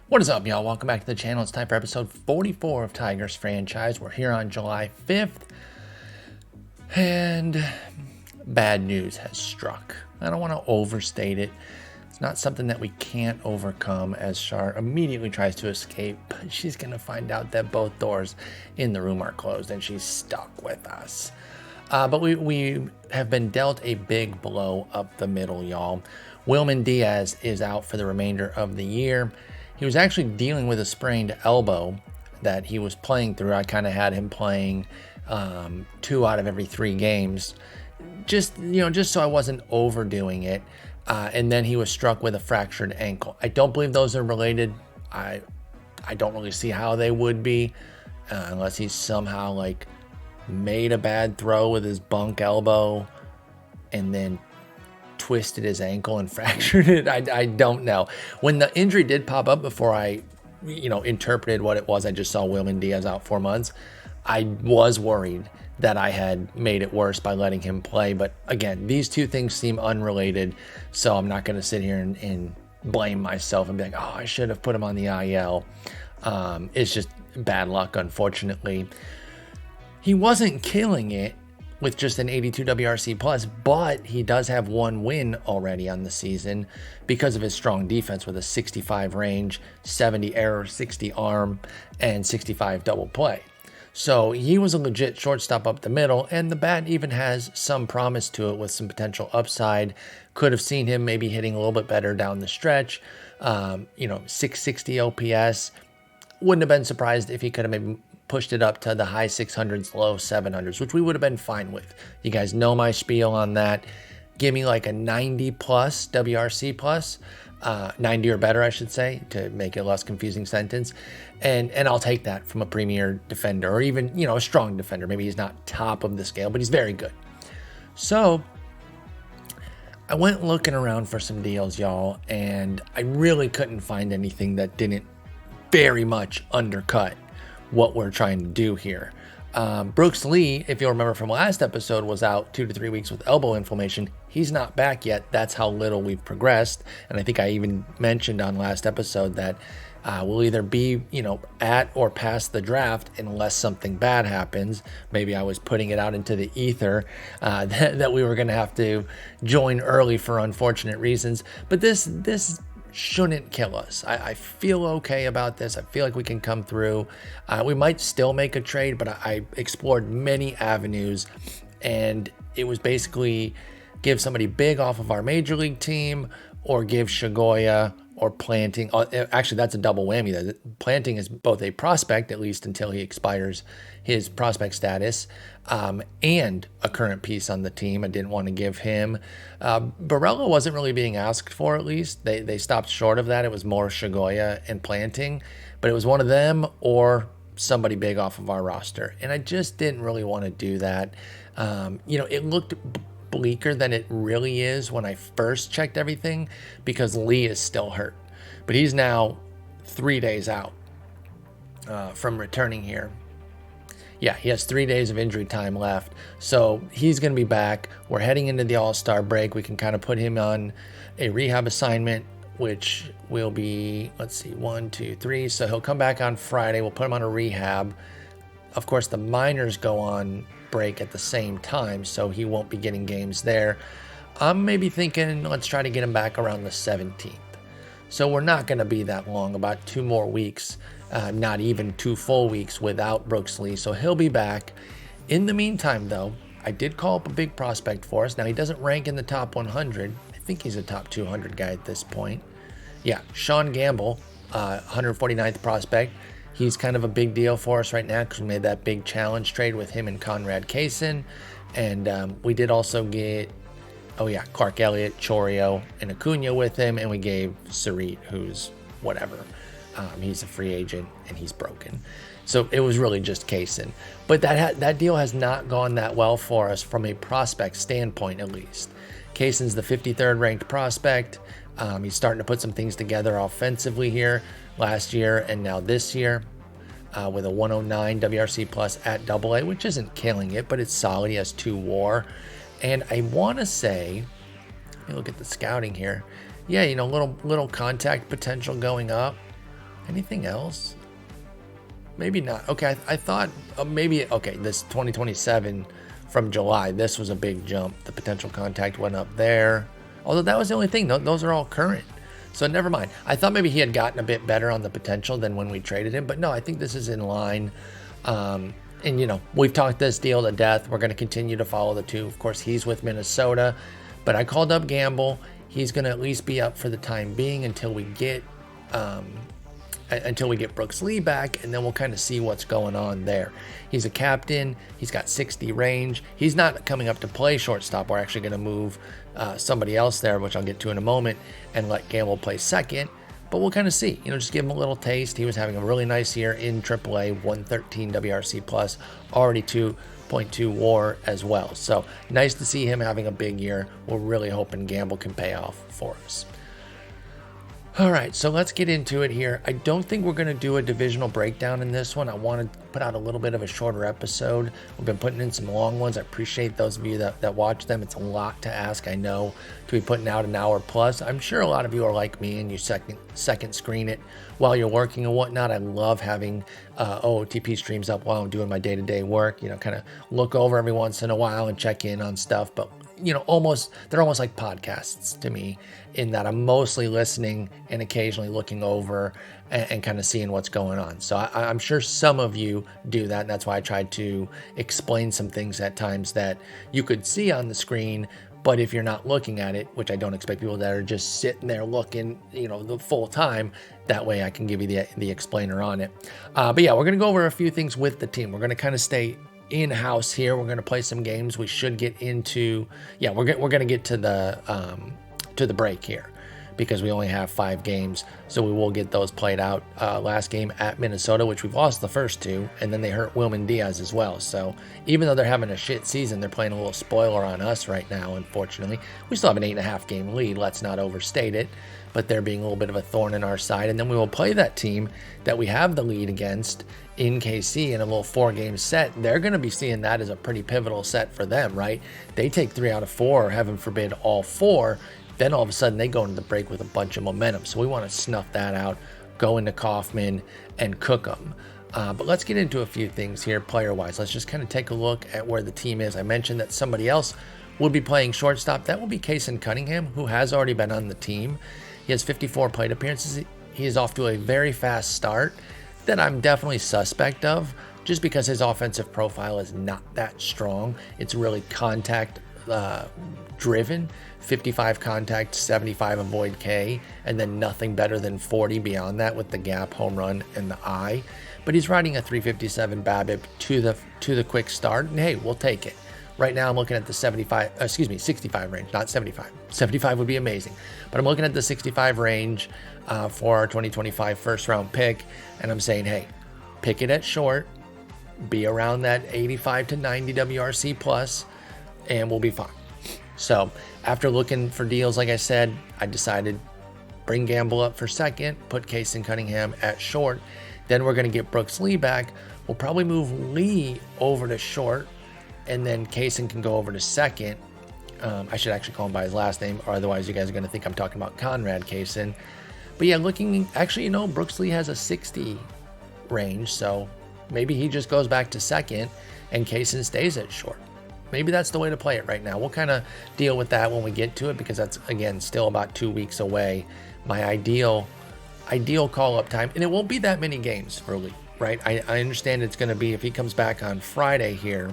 What is up, y'all? Welcome back to the channel. It's time for episode 44 of Tigers Franchise. We're here on July 5th, and bad news has struck. I don't want to overstate it. It's not something that we can't overcome, as Char immediately tries to escape, but she's going to find out that both doors in the room are closed, and she's stuck with us. But we have been dealt a big blow up the middle, y'all. Wilman Diaz is out for the remainder of the year. He was actually dealing with a sprained elbow that he was playing through. I kind of had him playing 2 out of every 3 games, just so I wasn't overdoing it. And then he was struck with a fractured ankle. I don't believe those are related. I don't really see how they would be, unless he's somehow like made a bad throw with his bunk elbow and then twisted his ankle and fractured it. I don't know. When the injury did pop up before I interpreted what it was, I just saw Wilman Diaz out 4 months. I was worried that I had made it worse by letting him play. But again, these two things seem unrelated, so I'm not going to sit here and blame myself and be like, oh, I should have put him on the IL. It's just bad luck, unfortunately. He wasn't killing it with just an 82 WRC plus, but he does have 1 win already on the season because of his strong defense with a 65 range, 70 error, 60 arm, and 65 double play. So he was a legit shortstop up the middle, and the bat even has some promise to it with some potential upside. Could have seen him maybe hitting a little bit better down the stretch. 660 OPS. Wouldn't have been surprised if he could have maybe pushed it up to the high 600s, low 700s, which we would have been fine with. You guys know my spiel on that. Give me like a 90 plus WRC plus, 90 or better, I should say, to make it a less confusing sentence. And I'll take that from a premier defender, or even, a strong defender. Maybe he's not top of the scale, but he's very good. So I went looking around for some deals, y'all, and I really couldn't find anything that didn't very much undercut what we're trying to do here. Brooks Lee, if you'll remember from last episode, was out 2 to 3 weeks with elbow inflammation. He's not back yet. That's how little we've progressed. And I think I even mentioned on last episode that we'll either be, at or past the draft unless something bad happens. Maybe I was putting it out into the ether that we were going to have to join early for unfortunate reasons. But this shouldn't kill us. I feel okay about this. I feel like we can come through. We might still make a trade, but I explored many avenues, and it was basically give somebody big off of our major league team, or give Shigoya or Planting. Actually, that's a double whammy there. Planting is both a prospect, at least until he expires his prospect status, and a current piece on the team. I didn't want to give him. Barella wasn't really being asked for, at least. They stopped short of that. It was more Shigoya and Planting, but it was one of them or somebody big off of our roster. And I just didn't really want to do that. It looked bleaker than it really is when I first checked everything, because Lee is still hurt, but he's now 3 days out from returning here. Yeah, he has 3 days of injury time left, so he's going to be back. We're heading into the All-Star break. We can kind of put him on a rehab assignment, which will be, 1, 2, 3. So he'll come back on Friday. We'll put him on a rehab. Of course, the minors go on break at the same time, so he won't be getting games there. I'm maybe thinking let's try to get him back around the 17th. So we're not going to be that long, about 2 more weeks, not even 2 full weeks without Brooks Lee, so he'll be back. In the meantime, though, I did call up a big prospect for us. Now, he doesn't rank in the top 100. I think he's a top 200 guy at this point. Yeah, Sean Gamble, 149th prospect. He's kind of a big deal for us right now because we made that big challenge trade with him and Conrad Kaysen. And we did also get, Clark Elliott, Chorio, and Acuna with him. And we gave Sarit, who's whatever. He's a free agent and he's broken. So it was really just Kaysen. But that deal has not gone that well for us from a prospect standpoint, at least. Kaysen's the 53rd ranked prospect. He's starting to put some things together offensively here last year and now this year, with a 109 WRC plus at AA, which isn't killing it, but it's solid. He has 2 WAR. And I want to say, let me look at the scouting here. Yeah, little contact potential going up. Anything else? Maybe not. Okay, I thought maybe, okay, this 2027 from July, this was a big jump. The potential contact went up there. Although that was the only thing. Those are all current. So never mind. I thought maybe he had gotten a bit better on the potential than when we traded him. But no, I think this is in line. And, you know, we've talked this deal to death. We're going to continue to follow the two. Of course, he's with Minnesota. But I called up Gamble. He's going to at least be up for the time being until we get Brooks Lee back, and then we'll kind of see what's going on there. He's a captain. He's got 60 range. He's not coming up to play shortstop. We're actually going to move somebody else there, which I'll get to in a moment, and let Gamble play second. But we'll kind of see. You know, just give him a little taste. He was having a really nice year in AAA, 113 WRC plus, already 2.2 WAR as well. So nice to see him having a big year. We're really hoping Gamble can pay off for us. All right, so let's get into it here. I don't think we're going to do a divisional breakdown in this one. I want to put out a little bit of a shorter episode. We've been putting in some long ones. I appreciate those of you that watch them. It's a lot to ask, I know, to be putting out an hour plus. I'm sure a lot of you are like me and you second screen it while you're working and whatnot. I love having OOTP streams up while I'm doing my day-to-day work. You know, kind of look over every once in a while and check in on stuff. But you know, they're almost like podcasts to me in that I'm mostly listening and occasionally looking over and kind of seeing what's going on. So I'm sure some of you do that. And that's why I tried to explain some things at times that you could see on the screen. But if you're not looking at it, which I don't expect people that are just sitting there looking, you know, the full time, that way I can give you the explainer on it. But yeah, we're going to go over a few things with the team. We're going to kind of stay in-house here. We're going to play some games. We should get into, yeah, we're going to get to the break here because we only have 5 games, so we will get those played out. Last game at Minnesota, which we've lost the first 2, and then they hurt Wilman Diaz as well. So even though they're having a shit season, they're playing a little spoiler on us right now, unfortunately. We still have an 8.5 game lead, let's not overstate it, but they're being a little bit of a thorn in our side. And then we will play that team that we have the lead against in KC in a little 4-game set. They're going to be seeing that as a pretty pivotal set for them, right? They take 3 out of 4, or heaven forbid all 4, then all of a sudden they go into the break with a bunch of momentum. So we want to snuff that out, go into Kaufman and cook them. But let's get into a few things here player-wise. Let's just kind of take a look at where the team is. I mentioned that somebody else would be playing shortstop. That will be Kason Cunningham, who has already been on the team. He has 54 plate appearances. He is off to a very fast start that I'm definitely suspect of, just because his offensive profile is not that strong. It's really contact driven, 55 contact, 75 avoid K, and then nothing better than 40 beyond that with the gap, home run, and the I. But he's riding a 357 BABIP to the quick start, and hey, we'll take it. Right now I'm looking at the 65 range, not 75. 75 would be amazing. But I'm looking at the 65 range for our 2025 first round pick, and I'm saying, hey, pick it at short, be around that 85 to 90 WRC plus, and we'll be fine. So after looking for deals, like I said, I decided bring Gamble up for second, put Kason Cunningham at short. Then we're going to get Brooks Lee back. We'll probably move Lee over to short, and then Kason can go over to second. I should actually call him by his last name, or otherwise you guys are going to think I'm talking about Conrad Kason. But yeah, actually, you know, Brooks Lee has a 60 range, so maybe he just goes back to second and Kason stays at short. Maybe that's the way to play it right now. We'll kind of deal with that when we get to it, because that's, again, still about 2 weeks away. My ideal call-up time, and it won't be that many games for Lee, right? I understand it's going to be, if he comes back on Friday here,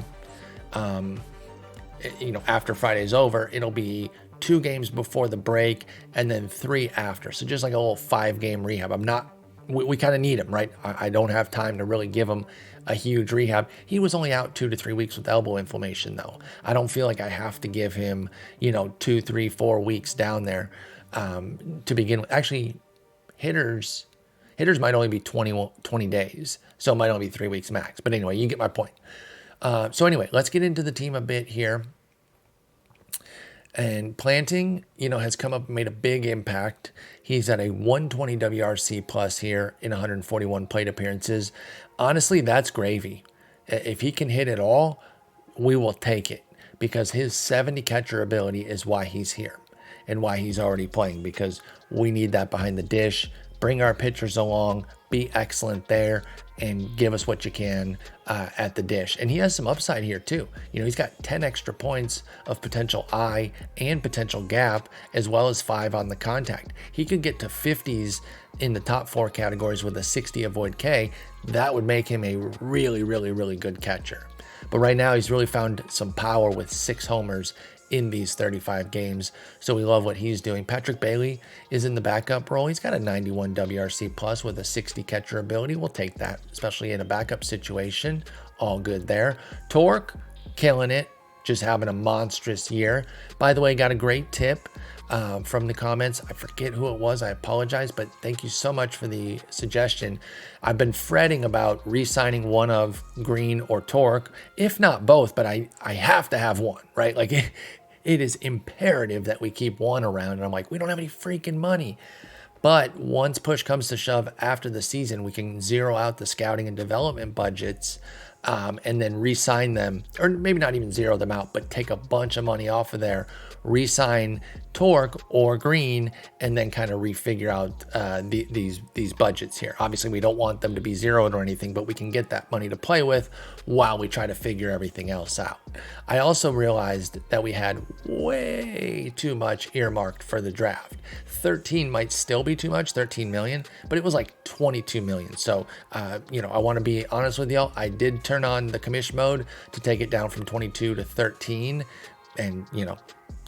you know, after Friday's over, it'll be 2 games before the break and then 3 after. So just like a little 5-game rehab. We kind of need him, right? I don't have time to really give him a huge rehab. He was only out 2 to 3 weeks with elbow inflammation, though. I don't feel like I have to give him, you know, 2, 3, 4 weeks down there to begin with. Actually, hitters might only be 20 days, so it might only be 3 weeks max. But anyway, you get my point. So anyway, let's get into the team a bit here. And Planting, you know, has come up and made a big impact. He's at a 120 WRC plus here in 141 plate appearances. Honestly, that's gravy. If he can hit it all, we will take it, because his 70 catcher ability is why he's here and why he's already playing, because we need that behind the dish. bring our pitchers along, be excellent there, and give us what you can at the dish. And he has some upside here too. He's got 10 extra points of potential I and potential gap, as well as 5 on the contact. He could get to 50s in the top 4 categories with a 60 avoid K. That would make him a really, really, really good catcher. But right now he's really found some power with 6 homers in these 35 games. So we love what he's doing. Patrick Bailey is in the backup role. He's got a 91 WRC plus with a 60 catcher ability. We'll take that, especially in a backup situation. All good there. Torque, killing it. Just having a monstrous year. By the way, got a great tip from the comments. I forget who it was. I apologize, but thank you so much for the suggestion. I've been fretting about re-signing one of Green or Torque, if not both, but I have to have one, right? Like it is imperative that we keep one around. And I'm like, we don't have any freaking money. But once push comes to shove after the season, we can zero out the scouting and development budgets and then re-sign them, or maybe not even zero them out, but take a bunch of money off of there, re-sign Torque or Green, and then kind of refigure out these budgets here. Obviously, we don't want them to be zeroed or anything, but we can get that money to play with while we try to figure everything else out. I also realized that we had way too much earmarked for the draft. 13 might still be too much, 13 million, but it was like 22 million. So, I want to be honest with y'all. I did turn on the commish mode to take it down from 22 to 13, and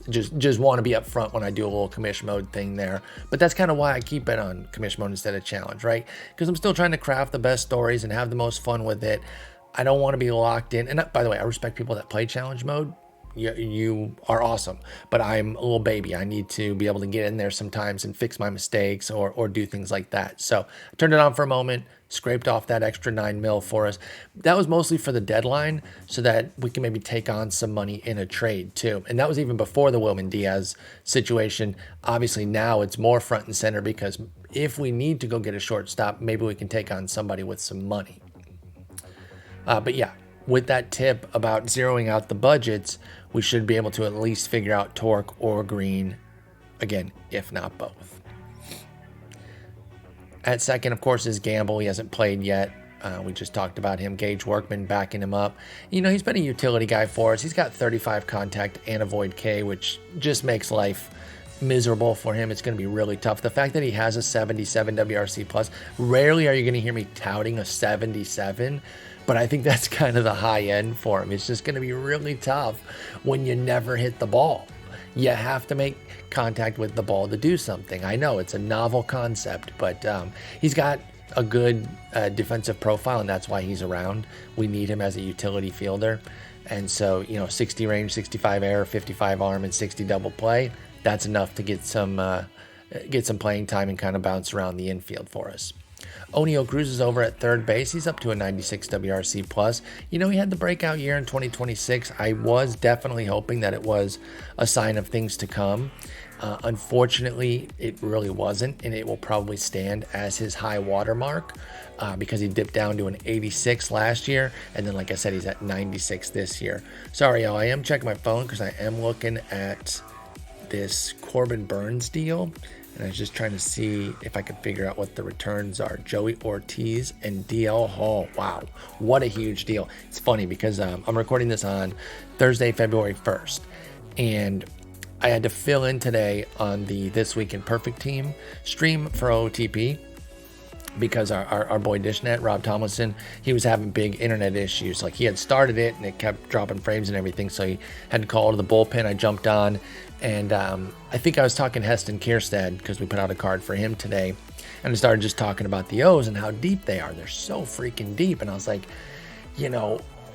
just want to be up front when I do a little commish mode thing there. But that's kind of why I keep it on commish mode instead of challenge, right? Because I'm still trying to craft the best stories and have the most fun with it. I don't want to be locked in. And by the way, I respect people that play challenge mode. You are awesome, but I'm a little baby. I need to be able to get in there sometimes and fix my mistakes or do things like that. So I turned it on for a moment, scraped off that extra 9 mil for us. That was mostly for the deadline so that we can maybe take on some money in a trade too. And that was even before the Wilman Diaz situation. Obviously now it's more front and center because if we need to go get a shortstop, maybe we can take on somebody with some money. But yeah, with that tip about zeroing out the budgets, we should be able to at least figure out Torque or Green, again, if not both. At second, of course, is Gamble. He hasn't played yet. We just talked about him. Gage Workman backing him up. He's been a utility guy for us. He's got 35 contact and avoid K, which just makes life miserable for him. It's going to be really tough. The fact that he has a 77 WRC plus, rarely are you going to hear me touting a 77, but I think that's kind of the high end for him. It's just going to be really tough when you never hit the ball. You have to make contact with the ball to do something. I know it's a novel concept, but he's got a good defensive profile, and that's why he's around. We need him as a utility fielder. And so, 60 range, 65 air, 55 arm, and 60 double play, that's enough to get some playing time and kind of bounce around the infield for us. Oneil Cruz is over at third base. He's up to a 96 WRC plus. He had the breakout year in 2026. I was definitely hoping that it was a sign of things to come. Unfortunately, it really wasn't, and it will probably stand as his high water mark because he dipped down to an 86 last year, and then, like I said, he's at 96 this year. Sorry, y'all. I am checking my phone because I am looking at this Corbin Burns deal. And I was just trying to see if I could figure out what the returns are. Joey Ortiz and DL Hall. Wow, what a huge deal. It's funny because I'm recording this on Thursday, February 1st. And I had to fill in today on the This Week in Perfect Team stream for OOTP because our boy Dishnet, Rob Tomlinson, he was having big internet issues. Like, he had started it and it kept dropping frames and everything. So he had to call to the bullpen. I jumped on. And I think I was talking Heston Kierstead because we put out a card for him today. And I started just talking about the O's and how deep they are. They're so freaking deep. And I was like,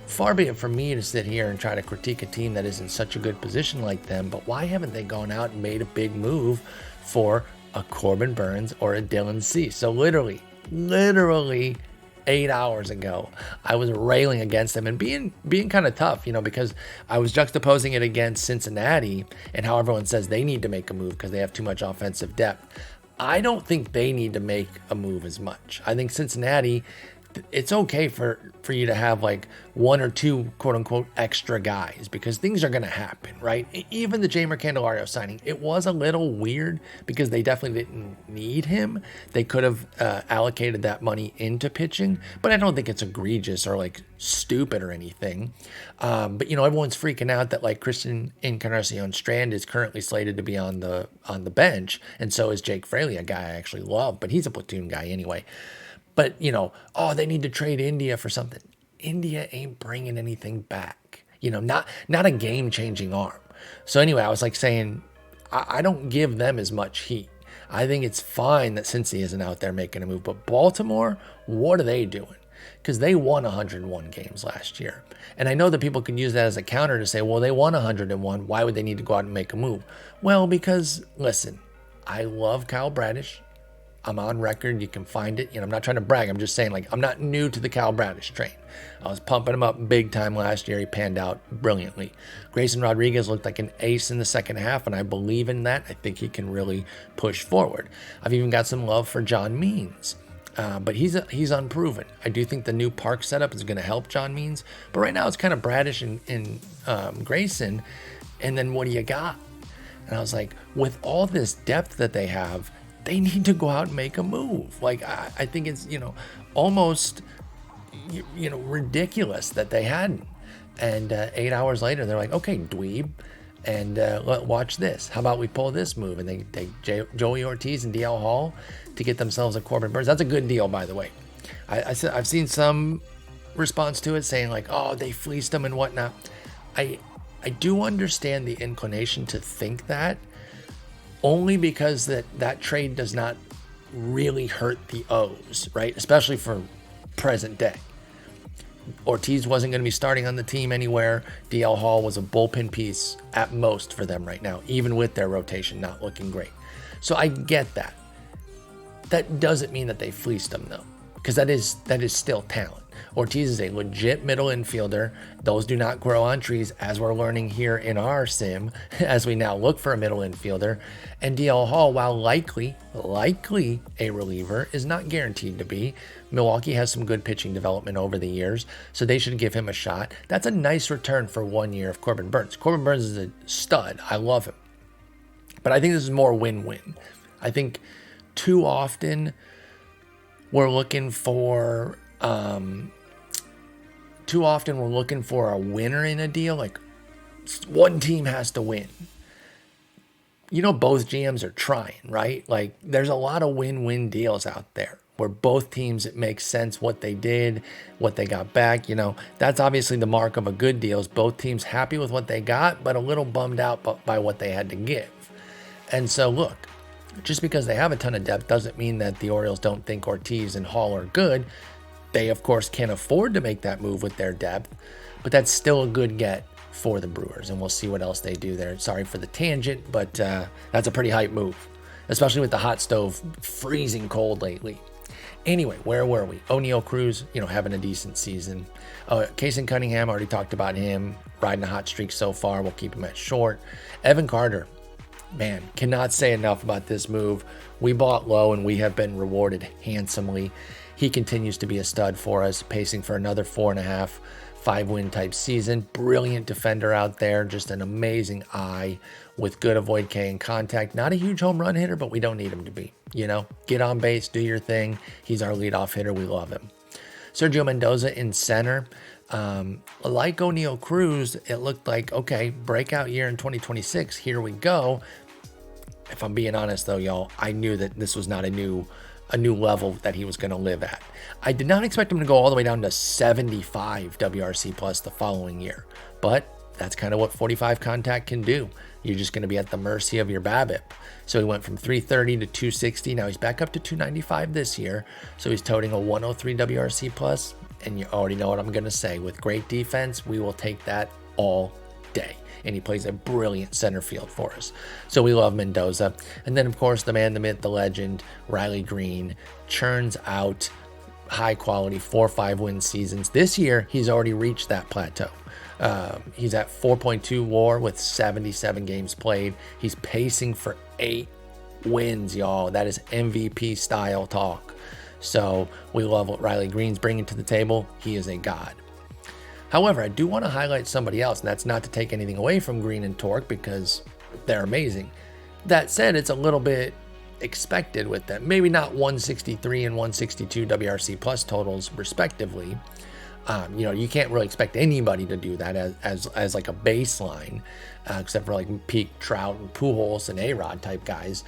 far be it from me to sit here and try to critique a team that is in such a good position like them. But why haven't they gone out and made a big move for a Corbin Burns or a Dylan Cease? So literally 8 hours ago, I was railing against them and being kind of tough, because I was juxtaposing it against Cincinnati and how everyone says they need to make a move because they have too much offensive depth. I don't think they need to make a move as much. I think Cincinnati it's okay for you to have like one or two quote unquote extra guys, because things are going to happen, right? Even the Jamer Candelario signing, it was a little weird because they definitely didn't need him. They could have allocated that money into pitching, but I don't think it's egregious or like stupid or anything. But you know, everyone's freaking out that like Christian Encarnacion Strand is currently slated to be on the bench, and so is Jake Fraley, a guy I actually love, but he's a platoon guy anyway. But, you know, oh, they need to trade India for something. India ain't bringing anything back. You know, not a game-changing arm. So anyway, I was like saying, I don't give them as much heat. I think it's fine that Cincy isn't out there making a move. But Baltimore, what are they doing? Because they won 101 games last year. And I know that people can use that as a counter to say, well, they won 101. Why would they need to go out and make a move? Well, because, listen, I love Kyle Bradish. I'm on record. You can find it. You know, I'm not trying to brag. I'm just saying, like, I'm not new to the Kyle Bradish train. I was pumping him up big time last year. He panned out brilliantly. Grayson Rodriguez looked like an ace in the second half, and I believe in that. I think he can really push forward. I've even got some love for John Means. But he's unproven. I do think the new park setup is going to help John Means. But right now it's kind of Bradish and Grayson. And then what do you got? And I was like, with all this depth that they have, they need to go out and make a move. Like, I think it's, you know, almost, you know, ridiculous that they hadn't. And 8 hours later, they're like, okay, dweeb, and watch this. How about we pull this move? And they take Joey Ortiz and DL Hall to get themselves a Corbin Burns. That's a good deal, by the way. I've seen some response to it saying like, oh, they fleeced them and whatnot. I do understand the inclination to think that, only because that trade does not really hurt the O's, right? Especially for present day. Ortiz wasn't going to be starting on the team anywhere. DL Hall was a bullpen piece at most for them right now, even with their rotation not looking great. So I get that. That doesn't mean that they fleeced them though, because that is still talent. Ortiz is a legit middle infielder. Those do not grow on trees, as we're learning here in our sim, as we now look for a middle infielder. And DL Hall, while likely a reliever, is not guaranteed to be. Milwaukee has some good pitching development over the years, so they should give him a shot. That's a nice return for 1 year of Corbin Burns. Corbin Burns is a stud. I love him. But I think this is more win-win. I think too often we're looking for a winner in a deal. Like, one team has to win. You know, both GMs are trying, right? Like, there's a lot of win-win deals out there where both teams, it makes sense what they did, what they got back. You know, that's obviously the mark of a good deal, is both teams happy with what they got, but a little bummed out by what they had to give. And so, look, just because they have a ton of depth doesn't mean that the Orioles don't think Ortiz and Hall are good. They, of course, can't afford to make that move with their depth, but that's still a good get for the Brewers, and we'll see what else they do there. Sorry for the tangent, but that's a pretty hype move, especially with the hot stove freezing cold lately. Anyway, where were we? O'Neal Cruz, you know, having a decent season. Kason Cunningham, already talked about him, riding a hot streak so far. We'll keep him at short. Evan Carter, man, cannot say enough about this move. We bought low, and we have been rewarded handsomely. He continues to be a stud for us, pacing for another 4.5, 5-win type season. Brilliant defender out there, just an amazing eye with good avoid K in contact. Not a huge home run hitter, but we don't need him to be. You know, get on base, do your thing. He's our leadoff hitter. We love him. Sergio Mendoza in center. Like O'Neal Cruz, it looked like, okay, breakout year in 2026. Here we go. If I'm being honest, though, y'all, I knew that this was not a new level that he was going to live at. I did not expect him to go all the way down to 75 WRC plus the following year, but that's kind of what 45 contact can do. You're just going to be at the mercy of your BABIP. So he went from 330 to 260. Now he's back up to 295 this year. So he's toting a 103 WRC plus, and you already know what I'm going to say. With great defense, we will take that all day. And he plays a brilliant center field for us. So we love Mendoza. And then, of course, the man, the myth, the legend, Riley Green, churns out high-quality 4-5 win seasons. This year, he's already reached that plateau. He's at 4.2 WAR with 77 games played. He's pacing for 8 wins, y'all. That is MVP-style talk. So we love what Riley Green's bringing to the table. He is a god. However, I do want to highlight somebody else, and that's not to take anything away from Green and Torque because they're amazing. That said, it's a little bit expected with them. Maybe not 163 and 162 WRC plus totals respectively. You can't really expect anybody to do that as like a baseline, except for like peak Trout and Pujols and A-Rod type guys.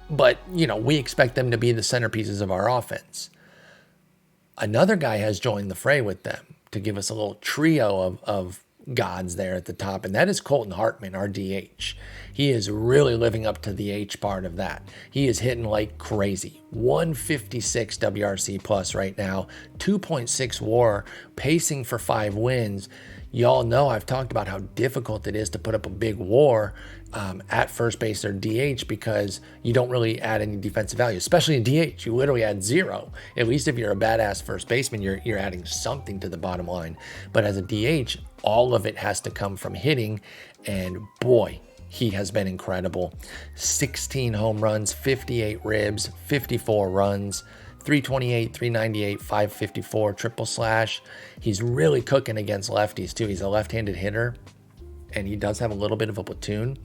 But we expect them to be the centerpieces of our offense. Another guy has joined the fray with them to give us a little trio of gods there at the top, and that is Colton Hartman, our DH. He is really living up to the H part of that. He is hitting like crazy. 156 WRC plus right now, 2.6 WAR, pacing for 5 wins. Y'all know I've talked about how difficult it is to put up a big WAR at first base or DH because you don't really add any defensive value, especially in DH. You literally add 0. At least if you're a badass first baseman, you're adding something to the bottom line. But as a DH, all of it has to come from hitting, and boy, he has been incredible. 16 home runs, 58 ribs, 54 runs, 328, 398, 554, triple slash. He's really cooking against lefties too. He's a left-handed hitter, and he does have a little bit of a platoon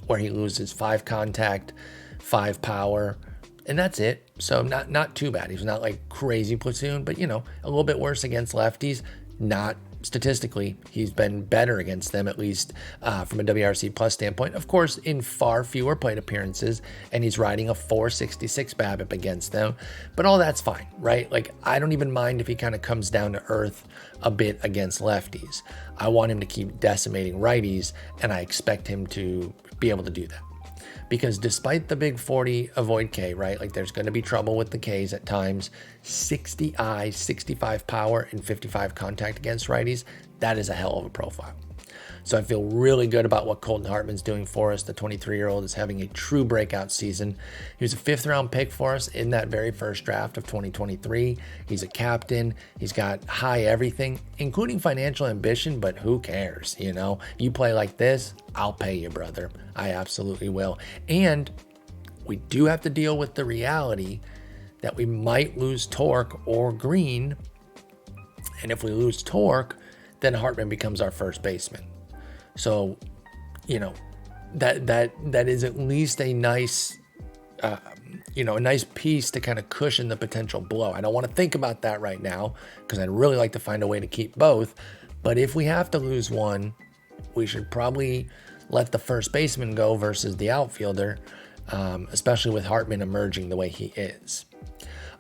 where he loses 5 contact, 5 power, and that's it. So not too bad. He's not like crazy platoon, but a little bit worse against lefties. Not statistically, he's been better against them, at least from a WRC plus standpoint. Of course, in far fewer plate appearances, and he's riding a 466 BABIP against them. But all that's fine, right? Like, I don't even mind if he kind of comes down to earth a bit against lefties. I want him to keep decimating righties, and I expect him to be able to do that. Because despite the big 40 avoid K, right? Like, there's going to be trouble with the Ks at times. 60 I, 65 power, and 55 contact against righties. That is a hell of a profile. So I feel really good about what Colton Hartman's doing for us. The 23-year-old is having a true breakout season. He was a 5th-round pick for us in that very first draft of 2023. He's a captain. He's got high everything, including financial ambition, but who cares, You play like this, I'll pay you, brother. I absolutely will. And we do have to deal with the reality that we might lose Torque or Green. And if we lose Torque, then Hartman becomes our first baseman. So, that is at least a nice, a nice piece to kind of cushion the potential blow. I don't want to think about that right now because I'd really like to find a way to keep both. But if we have to lose one, we should probably let the first baseman go versus the outfielder, especially with Hartman emerging the way he is.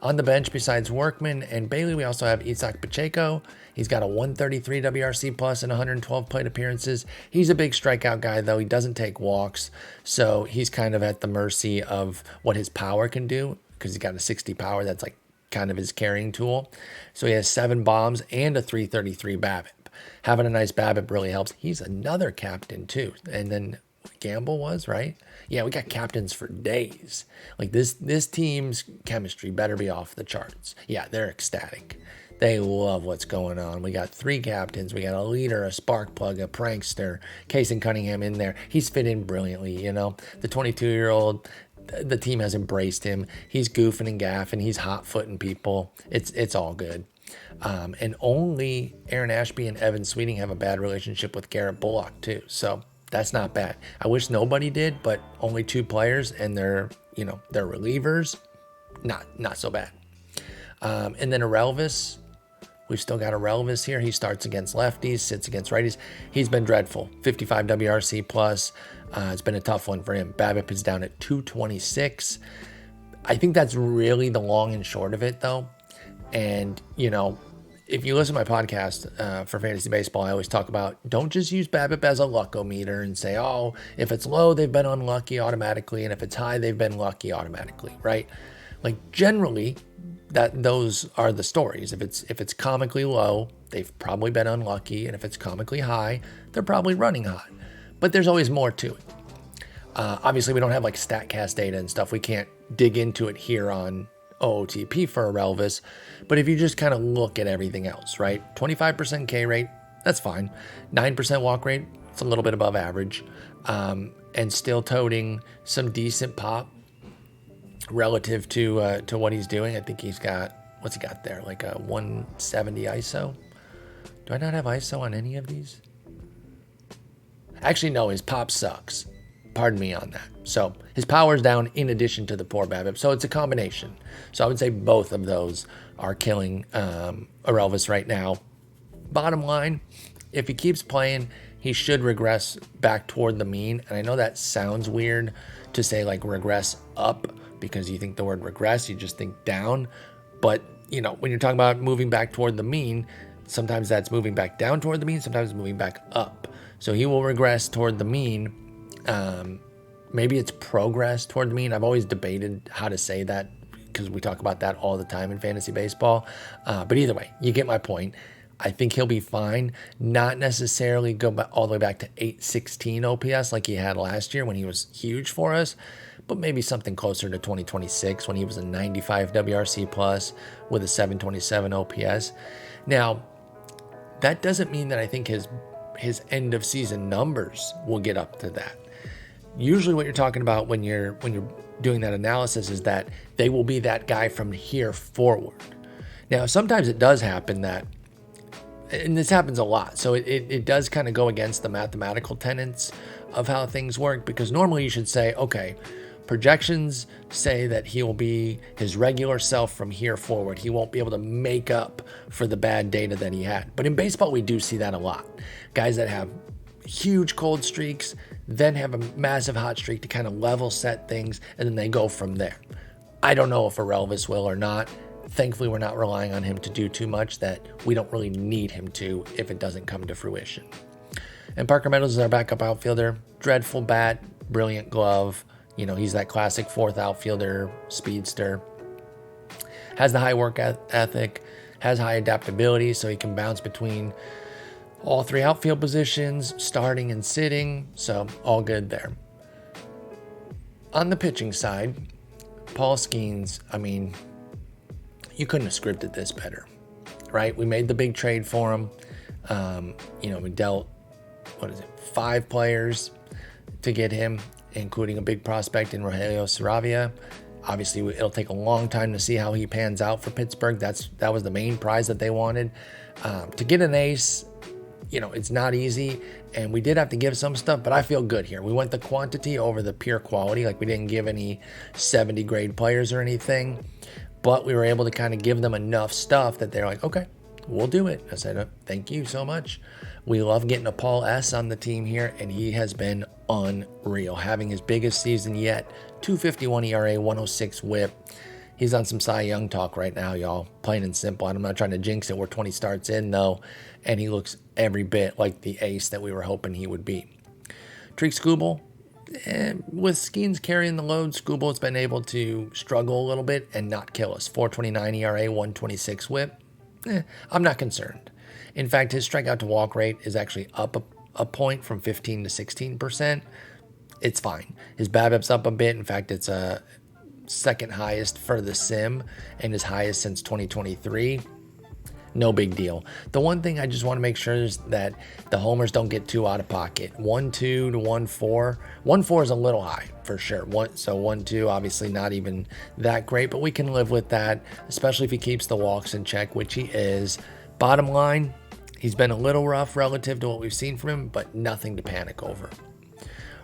On the bench, besides Workman and Bailey, we also have Isaac Pacheco. He's got a 133 WRC plus and 112 plate appearances. He's a big strikeout guy, though. He doesn't take walks, so he's kind of at the mercy of what his power can do because he's got a 60 power. That's like kind of his carrying tool. So he has 7 bombs and a 333 BABIP. Having a nice BABIP really helps. He's another captain, too. And then Gamble was, right? Yeah, we got captains for days. Like this team's chemistry better be off the charts. Yeah, they're ecstatic. They love what's going on. We got 3 captains. We got a leader, a spark plug, a prankster. Casey Cunningham in there. He's fit in brilliantly, The 22-year-old, the team has embraced him. He's goofing and gaffing. He's hot-footing people. It's all good. And only Aaron Ashby and Evan Sweeting have a bad relationship with Garrett Bullock, too. So that's not bad. I wish nobody did, but only 2 players and they're relievers. Not so bad. And then Arelvis. We've still got Arelvis here. He starts against lefties, sits against righties. He's been dreadful. 55 WRC plus. It's been a tough one for him. BABIP is down at 226. I think that's really the long and short of it, though. And, if you listen to my podcast for fantasy baseball, I always talk about don't just use BABIP as a luckometer and say, oh, if it's low, they've been unlucky automatically. And if it's high, they've been lucky automatically, right? Like generally, those are the stories. If it's comically low, they've probably been unlucky. And if it's comically high, they're probably running hot. But there's always more to it. Obviously, we don't have like StatCast data and stuff. We can't dig into it here on OOTP for Arelvis, but if you just kind of look at everything else, right? 25% K rate, that's fine. 9% walk rate, it's a little bit above average, and still toting some decent pop. relative to what he's doing. I think he's got, what's he got there? Like a 170 ISO. Do I not have ISO on any of these? Actually, no, his pop sucks. Pardon me on that. So his power's down in addition to the poor BABIP. So it's a combination. So I would say both of those are killing Elvis right now. Bottom line, if he keeps playing, he should regress back toward the mean. And I know that sounds weird to say like regress up, because you think the word regress, you just think down. But, you know, when you're talking about moving back toward the mean, sometimes that's moving back down toward the mean, sometimes moving back up. So he will regress toward the mean. Maybe it's progress toward the mean. I've always debated how to say that because we talk about that all the time in fantasy baseball. But either way, you get my point. I think he'll be fine. Not necessarily go all the way back to 816 OPS like he had last year when he was huge for us, but maybe something closer to 2026 when he was a 95 WRC plus with a 727 OPS. Now, that doesn't mean that I think his end of season numbers will get up to that. Usually what you're talking about when you're doing that analysis is that they will be that guy from here forward. Now, sometimes it does happen that, and this happens a lot, so it does kind of go against the mathematical tenets of how things work, because normally you should say, okay, projections say that he will be his regular self from here forward. He won't be able to make up for the bad data that he had. But in baseball, we do see that a lot. Guys that have huge cold streaks, then have a massive hot streak to kind of level set things, and then they go from there. I don't know if Elvis will or not. Thankfully, we're not relying on him to do too much that we don't really need him to if it doesn't come to fruition. And Parker Meadows is our backup outfielder. Dreadful bat, brilliant glove. You know, he's that classic fourth outfielder, speedster. Has the high work ethic, has high adaptability, so he can bounce between all three outfield positions, starting and sitting. So all good there. On the pitching side, Paul Skeens, I mean, you couldn't have scripted this better, right? We made the big trade for him. We dealt, 5 players to get him, including a big prospect in Rogelio Saravia. Obviously, it'll take a long time to see how he pans out for Pittsburgh. That was the main prize that they wanted. To get an ace, it's not easy, and we did have to give some stuff, but I feel good here. We went the quantity over the pure quality. Like, we didn't give any 70 grade players or anything, but we were able to kind of give them enough stuff that they're like, okay, we'll do it. I said, thank you so much. We love getting a Paul S on the team here, and he has been unreal, having his biggest season yet. 251 ERA, 106 whip. He's on some Cy Young talk right now, y'all. Plain and simple. I'm not trying to jinx it. We're 20 starts in, though, and he looks every bit like the ace that we were hoping he would be. Treek Skubal, with Skeens carrying the load, Skubal has been able to struggle a little bit and not kill us. 4.29 ERA, 126 whip. I'm not concerned. In fact, his strikeout to walk rate is actually up a point from 15 to 16%. It's fine. His BABIP's up a bit. In fact, it's a second highest for the sim and his highest since 2023. No big deal. The one thing I just want to make sure is that the homers don't get too out of pocket. 1-2 to 1-4. 1-4 is a little high for sure. 1-2, obviously not even that great, but we can live with that, especially if he keeps the walks in check, which he is. Bottom line, he's been a little rough relative to what we've seen from him, but nothing to panic over.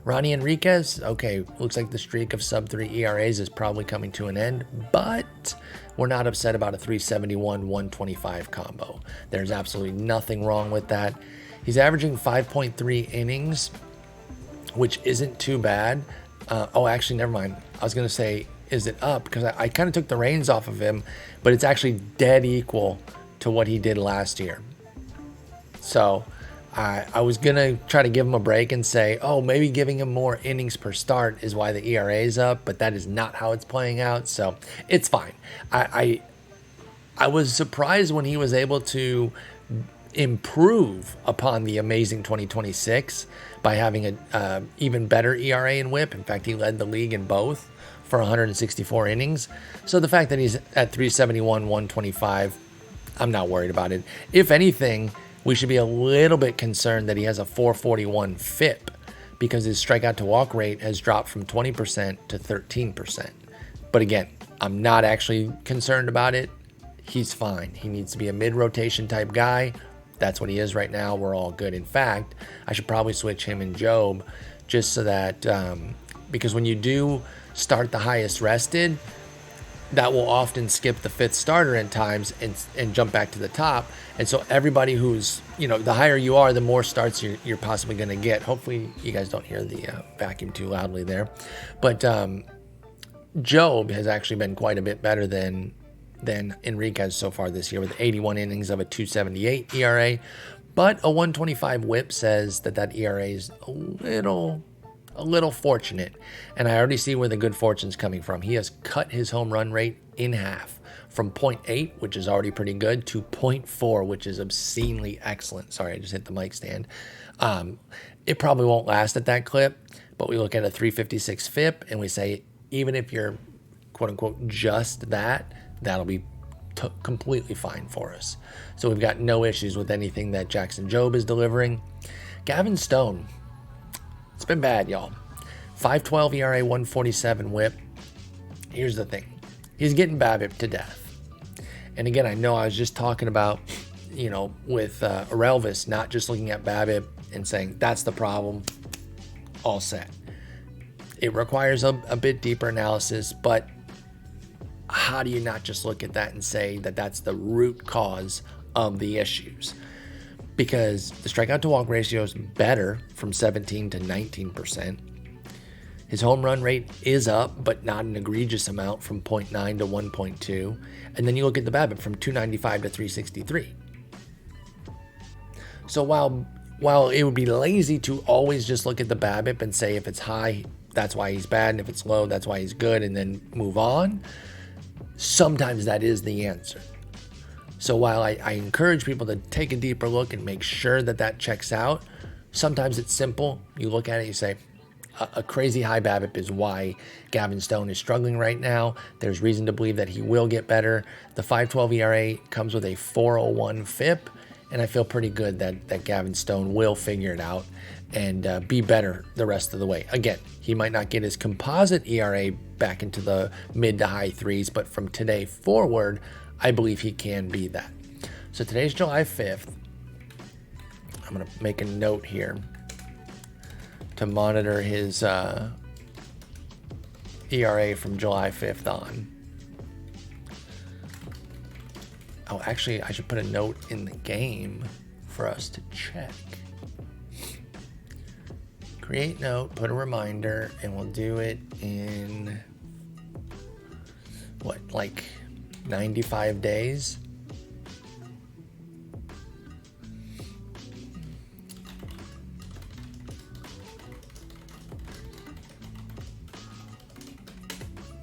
Ronnie Enriquez, okay, looks like the streak of sub-3 ERAs is probably coming to an end, but we're not upset about a 371-125 combo. There's absolutely nothing wrong with that. He's averaging 5.3 innings, which isn't too bad. Actually, never mind. I was going to say, is it up? Because I kind of took the reins off of him, but it's actually dead equal to what he did last year. So I was going to try to give him a break and say, maybe giving him more innings per start is why the ERA is up, but that is not how it's playing out, so it's fine. I was surprised when he was able to improve upon the amazing 2026 by having a even better ERA and whip. In fact, he led the league in both for 164 innings. So the fact that he's at 371, 125, I'm not worried about it. If anything, we should be a little bit concerned that he has a 441 FIP because his strikeout to walk rate has dropped from 20% to 13%. But again, I'm not actually concerned about it. He's fine. He needs to be a mid-rotation type guy. That's what he is right now. We're all good. In fact, I should probably switch him and Job just so that, because when you do start the highest rested, that will often skip the fifth starter in times and jump back to the top. And so everybody who's, the higher you are, the more starts you're possibly going to get. Hopefully you guys don't hear the vacuum too loudly there. But Job has actually been quite a bit better than Enriquez so far this year, with 81 innings of a 2.78 ERA. But a 1.25 whip says that ERA is a little fortunate. And I already see where the good fortune's coming from. He has cut his home run rate in half from 0.8, which is already pretty good, to 0.4, which is obscenely excellent. Sorry, I just hit the mic stand. It probably won't last at that clip, but we look at a 356 FIP and we say, even if you're quote unquote just that'll be completely fine for us. So we've got no issues with anything that Jackson Job is delivering. Gavin Stone, it's been bad, y'all. 5.12 ERA, 1.47 whip. Here's the thing. He's getting BABIP to death. And again, I know I was just talking about, with Arelvis, not just looking at BABIP and saying, that's the problem, all set. It requires a bit deeper analysis, but how do you not just look at that and say that that's the root cause of the issues? Because the strikeout to walk ratio is better from 17 to 19%. His home run rate is up, but not an egregious amount, from 0.9 to 1.2. And then you look at the BABIP from 295 to 363. So while it would be lazy to always just look at the BABIP and say if it's high, that's why he's bad, and if it's low, that's why he's good, and then move on, sometimes that is the answer. So while I encourage people to take a deeper look and make sure that checks out, sometimes it's simple. You look at it, you say, a crazy high BABIP is why Gavin Stone is struggling right now. There's reason to believe that he will get better. The 5.12 ERA comes with a 4.01 FIP, and I feel pretty good that Gavin Stone will figure it out and be better the rest of the way. Again, he might not get his composite ERA back into the mid to high threes, but from today forward, I believe he can be that. So today's July 5th. I'm going to make a note here to monitor his ERA from July 5th on. Oh, actually, I should put a note in the game for us to check. Create note, put a reminder, and we'll do it in, 95 days?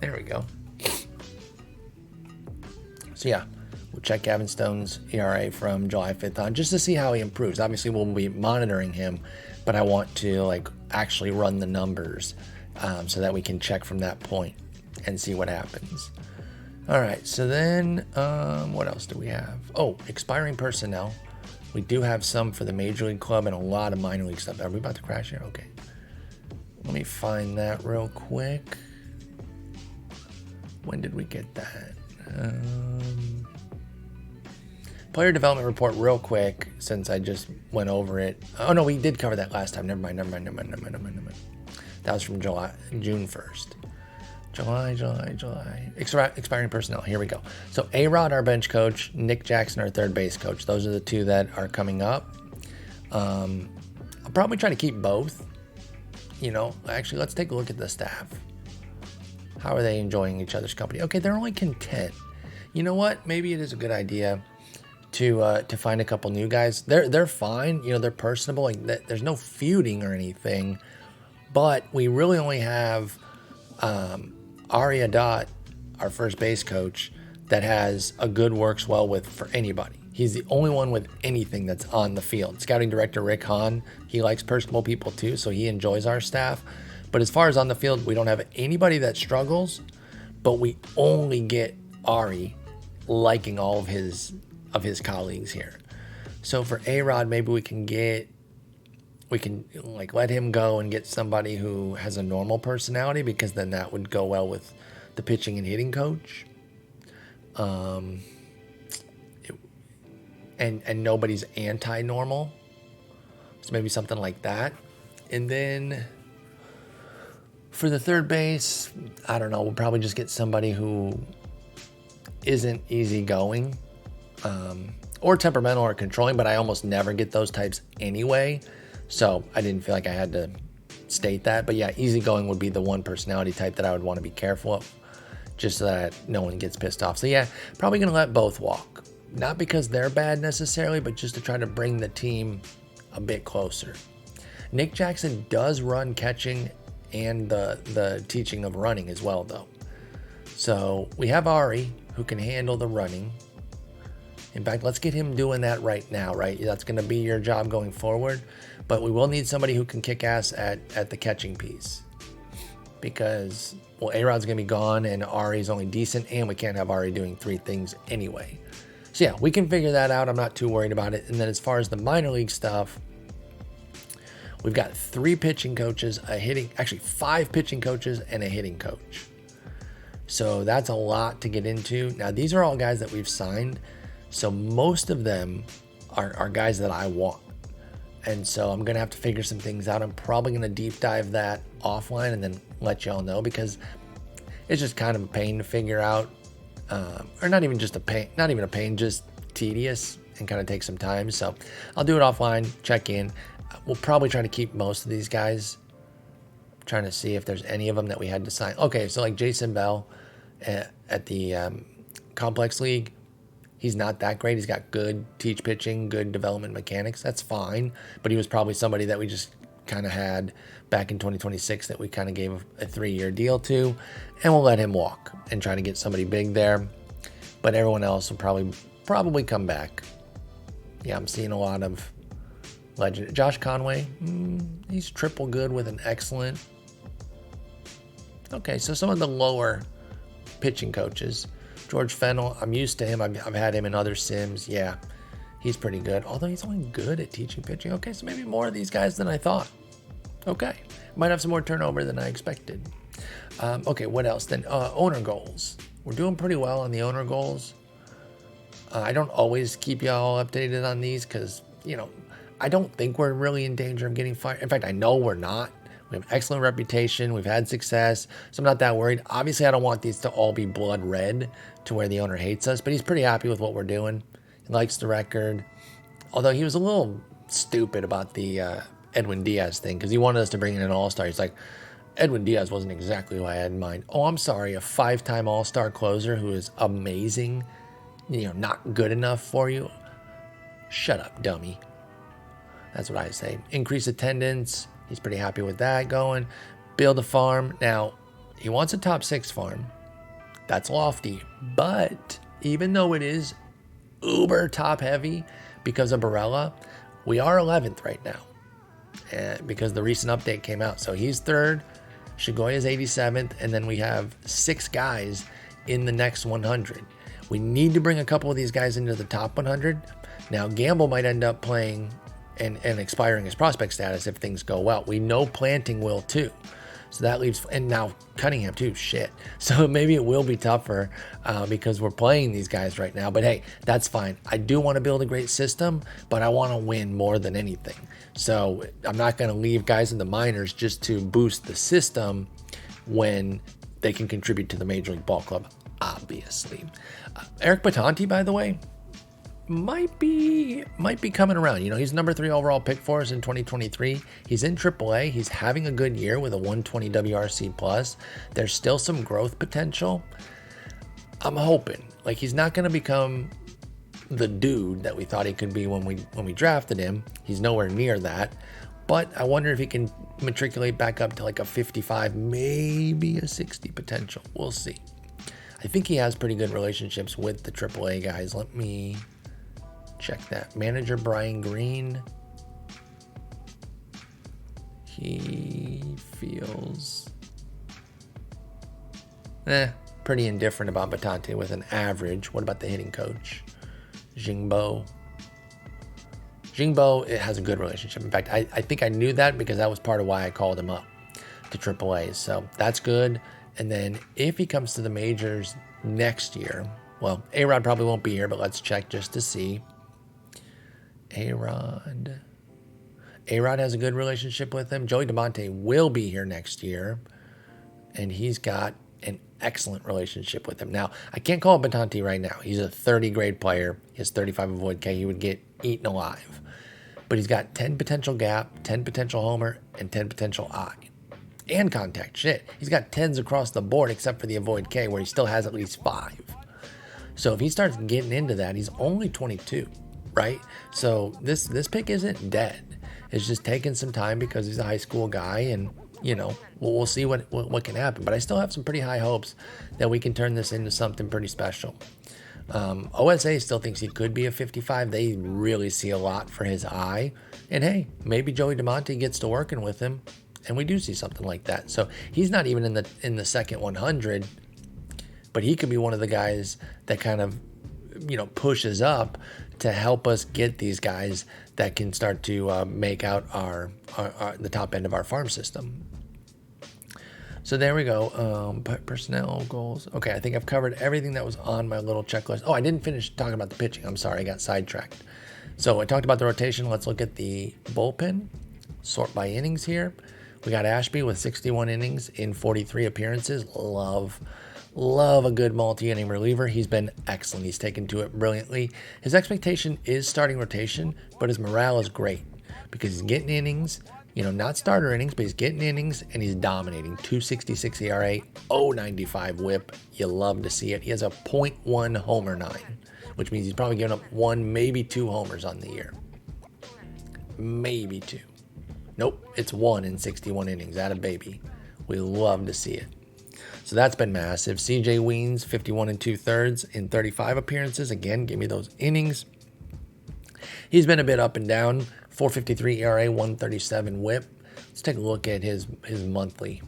There we go. So yeah, we'll check Gavin Stone's ERA from July 5th on just to see how he improves. Obviously, we'll be monitoring him, but I want to actually run the numbers so that we can check from that point and see what happens. All right, so then what else do we have? Oh, expiring personnel. We do have some for the Major League Club and a lot of minor league stuff. Are we about to crash here? Okay. Let me find that real quick. When did we get that? Player development report real quick, since I just went over it. Oh no, we did cover that last time. Never mind. That was from June 1st. July. Expiring personnel. Here we go. So A-Rod, our bench coach, Nick Jackson, our third base coach. Those are the two that are coming up. I'll probably try to keep both. Actually, let's take a look at the staff. How are they enjoying each other's company? Okay, they're only content. You know what? Maybe it is a good idea to find a couple new guys. They're fine. They're personable. There's no feuding or anything. But we really only have Ari Adat, our first base coach, that has a good works well with for anybody. He's the only one with anything that's on the field. Scouting director Rick Hahn, he likes personable people too, so he enjoys our staff. But as far as on the field, we don't have anybody that struggles, but we only get Ari liking all of his colleagues here. So for A-Rod, maybe we can let him go and get somebody who has a normal personality, because then that would go well with the pitching and hitting coach. And nobody's anti-normal. So maybe something like that. And then for the third base, I don't know. We'll probably just get somebody who isn't easygoing or temperamental or controlling, but I almost never get those types anyway. So I didn't feel like I had to state that. But yeah, easygoing would be the one personality type that I would want to be careful of, just so that no one gets pissed off. So yeah, probably going to let both walk. Not because they're bad necessarily, but just to try to bring the team a bit closer. Nick Jackson does run catching and the teaching of running as well, though. So we have Ari, who can handle the running. In fact, let's get him doing that right now, right? That's going to be your job going forward. But we will need somebody who can kick ass at the catching piece. Because, well, A-Rod's going to be gone, and Ari's only decent, and we can't have Ari doing 3 things anyway. So yeah, we can figure that out. I'm not too worried about it. And then as far as the minor league stuff, we've got 3 pitching coaches, 5 pitching coaches, and a hitting coach. So that's a lot to get into. Now, these are all guys that we've signed. So most of them are guys that I want. And so I'm going to have to figure some things out. I'm probably going to deep dive that offline and then let y'all know, because it's just kind of a pain to figure out. Or not even just a pain, just tedious and kind of take some time. So I'll do it offline, check in. We'll probably try to keep most of these guys, trying to see if there's any of them that we had to sign. Okay, so like Jason Bell at the Complex League, he's not that great. He's got good teach pitching, good development mechanics. That's fine. But he was probably somebody that we just kind of had back in 2026 that we kind of gave a 3-year deal to, and we'll let him walk and try to get somebody big there. But everyone else will probably come back. Yeah, I'm seeing a lot of legend. Josh Conway, he's triple good with an excellent. Okay, so some of the lower pitching coaches. George Fennell, I'm used to him. I've had him in other sims. Yeah, he's pretty good. Although he's only good at teaching pitching. Okay, so maybe more of these guys than I thought. Okay, might have some more turnover than I expected. Okay, what else then? Owner goals. We're doing pretty well on the owner goals. I don't always keep y'all updated on these because, I don't think we're really in danger of getting fired. In fact, I know we're not. We have excellent reputation. We've had success, so I'm not that worried. Obviously, I don't want these to all be blood red to where the owner hates us, but he's pretty happy with what we're doing. He likes the record. Although he was a little stupid about the Edwin Diaz thing, because he wanted us to bring in an all-star. He's like, Edwin Diaz wasn't exactly what I had in mind. Oh, I'm sorry, a 5-time all-star closer who is amazing, not good enough for you? Shut up, dummy. That's what I say. Increase attendance. He's pretty happy with that going. Build a farm. Now, he wants a top 6 farm. That's lofty. But even though it is uber top heavy because of Barella, we are 11th right now. Because the recent update came out. So he's 3rd. Shigoya's 87th. And then we have 6 guys in the next 100. We need to bring a couple of these guys into the top 100. Now, Gamble might end up playing and expiring his prospect status if things go well. We know Planting will too. So that leaves, and now Cunningham too, shit. So maybe it will be tougher because we're playing these guys right now. But hey, that's fine. I do want to build a great system, but I want to win more than anything. So I'm not going to leave guys in the minors just to boost the system when they can contribute to the Major League Ball Club, obviously. Eric Batanti, by the way, might be coming around. He's number 3 overall pick for us in 2023. He's in AAA. He's having a good year with a 120 WRC plus. There's still some growth potential. I'm hoping. Like, he's not going to become the dude that we thought he could be when we drafted him. He's nowhere near that. But I wonder if he can matriculate back up to like a 55, maybe a 60 potential. We'll see. I think he has pretty good relationships with the AAA guys. Let me check that. Manager Brian Green. He feels pretty indifferent about Batante with an average. What about the hitting coach? Jingbo. It has a good relationship. In fact, I think I knew that because that was part of why I called him up to AAA. So that's good. And then if he comes to the majors next year, well, A-Rod probably won't be here, but let's check just to see. A-Rod has a good relationship with him. Joey DeMonte will be here next year, and he's got an excellent relationship with him. Now, I can't call it Batanti right now. He's a 30 grade player. He has 35 avoid K. He would get eaten alive. But he's got 10 potential gap, 10 potential homer, and 10 potential eye. And contact. Shit. He's got 10s across the board except for the avoid K, where he still has at least 5. So if he starts getting into that, he's only 22, right? So this pick isn't dead. It's just taking some time because he's a high school guy, and we'll see what can happen. But I still have some pretty high hopes that we can turn this into something pretty special. OSA still thinks he could be a 55. They really see a lot for his eye. And hey, maybe Joey DeMonte gets to working with him, and we do see something like that. So he's not even in the second 100, but he could be one of the guys that kind of pushes up to help us get these guys that can start to make out our the top end of our farm system. So there we go. Personnel goals. Okay, I think I've covered everything that was on my little checklist. Oh, I didn't finish talking about the pitching. I'm sorry, I got sidetracked. So I talked about the rotation. Let's look at the bullpen. Sort by innings here. We got Ashby with 61 innings in 43 appearances. Love a good multi-inning reliever. He's been excellent. He's taken to it brilliantly. His expectation is starting rotation, but his morale is great because he's getting innings, not starter innings, but he's getting innings and he's dominating. 2.66 ERA, 0.95 whip. You love to see it. He has a .1 homer 9, which means he's probably given up 1, maybe 2 homers on the year. Maybe 2. Nope, it's 1 in 61 innings. Atta baby. We love to see it. So that's been massive. CJ Weens, 51 2/3 in 35 appearances. Again, give me those innings. He's been a bit up and down. 4.53 ERA, 1.37 whip. Let's take a look at his monthly.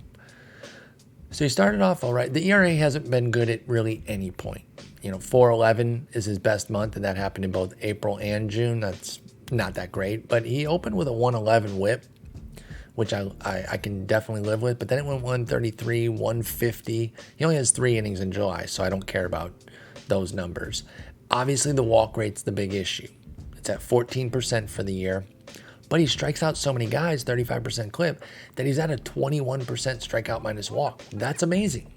So he started off all right. The ERA hasn't been good at really any point. 4.11 is his best month, and that happened in both April and June. That's not that great. But he opened with a 1.11 whip, which I can definitely live with. But then it went 133, 150. He only has 3 innings in July, so I don't care about those numbers. Obviously, the walk rate's the big issue. It's at 14% for the year. But he strikes out so many guys, 35% clip, that he's at a 21% strikeout minus walk. That's amazing.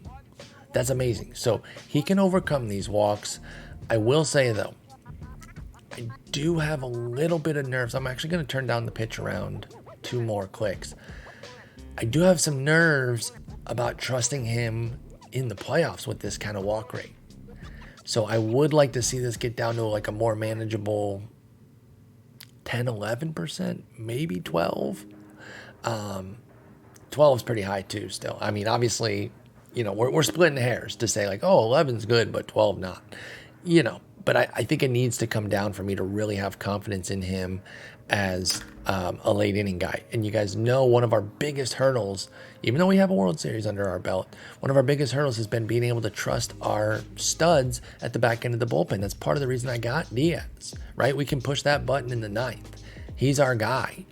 That's amazing. So he can overcome these walks. I will say, though, I do have a little bit of nerves. I'm actually going to turn down the pitch around 2 more clicks. I do have some nerves about trusting him in the playoffs with this kind of walk rate. So I would like to see this get down to like a more manageable 10-11%, maybe 12. 12 is pretty high too still. I mean, obviously, we're splitting hairs to say like, oh, 11's good, but 12 not. But I think it needs to come down for me to really have confidence in him as a late inning guy. And you guys know one of our biggest hurdles, even though we have a World Series under our belt, one of our biggest hurdles has been being able to trust our studs at the back end of the bullpen. That's part of the reason I got Diaz, right? We can push that button in the 9th. He's our guy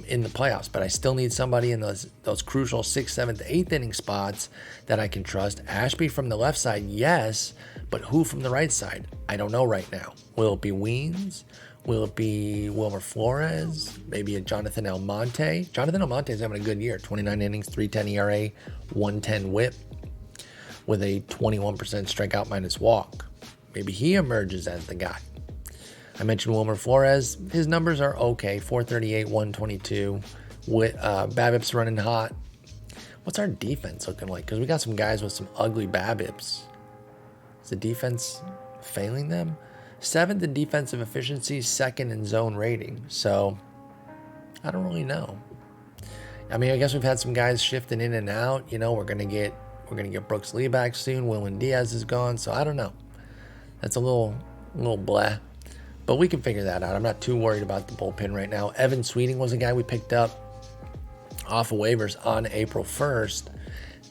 in the playoffs, but I still need somebody in those crucial 6th, 7th, 8th inning spots that I can trust. Ashby from the left side, yes, but who from the right side? I don't know right now. Will it be Weens? Will it be Wilmer Flores? Maybe a Jonathan Almonte? Jonathan Almonte is having a good year. 29 innings, 3.10 ERA, 1.10 whip with a 21% strikeout minus walk. Maybe he emerges as the guy. I mentioned Wilmer Flores. His numbers are okay. 438, 122. BABIP's running hot. What's our defense looking like? Because we got some guys with some ugly BABIPs. Is the defense failing them? 7th in defensive efficiency, 2nd in zone rating. So I don't really know. I mean, I guess we've had some guys shifting in and out. We're gonna get Brooks Lee back soon. Willen Diaz is gone, so I don't know. That's a little blah. But we can figure that out. I'm not too worried about the bullpen right now. Evan Sweeting was a guy we picked up off of waivers on April 1st.